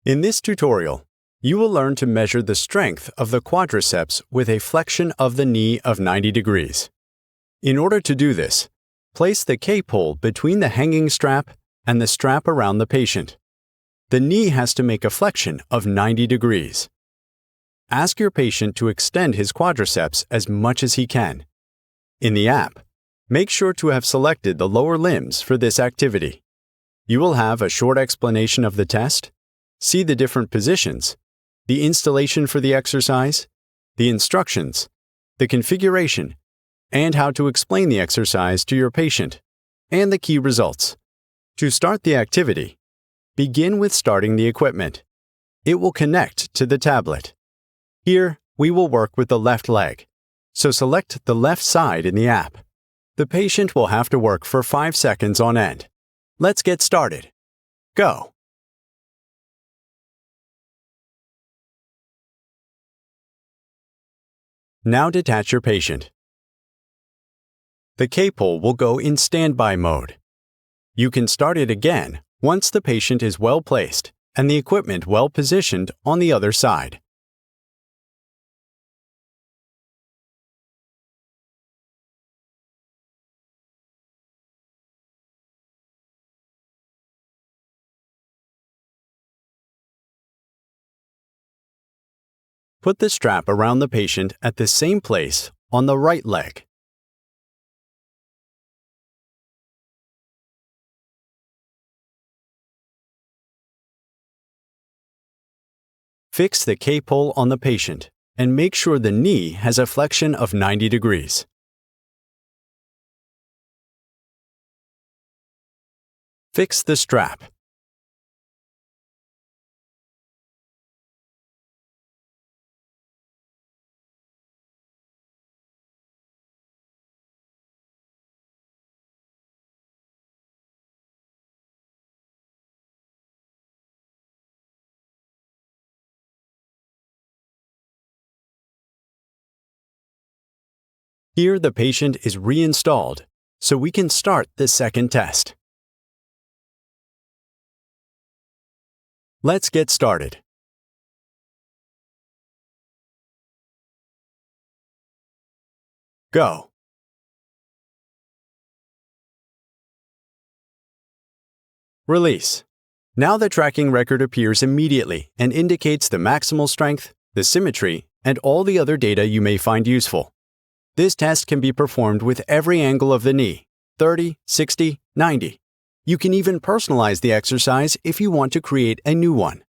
In this tutorial, you will learn to measure the strength of the quádriceps with a flexion of the knee of 90 degrees. In order to do this, place the K-pole between the hanging strap and the strap around the patient. The knee has to make a flexion of 90 degrees. Ask your patient to extend his quádriceps as much as he can. In the app, make sure to have selected the lower limbs for this activity. You will have a short explanation of the test, see the different positions, the installation for the exercise, the instructions, the configuration, and how to explain the exercise to your patient, and the key results. To start the activity, begin with starting the equipment. It will connect to the tablet. Here, we will work with the left leg, so select the left side in the app. The patient will have to work for 5 seconds on end. Let's get started. Go! Now detach your patient. The K-pole will go in standby mode. You can start it again once the patient is well placed and the equipment well positioned on the other side. Put the strap around the patient at the same place on the right leg. Fix the K-pole on the patient and make sure the knee has a flexion of 90 degrees. Fix the strap. Here the patient is reinstalled, so we can start the second test. Let's get started. Go! Release. Now the tracking record appears immediately and indicates the maximal strength, the symmetry, and all the other data you may find useful. This test can be performed with every angle of the knee, 30, 60, 90. You can even personalize the exercise if you want to create a new one.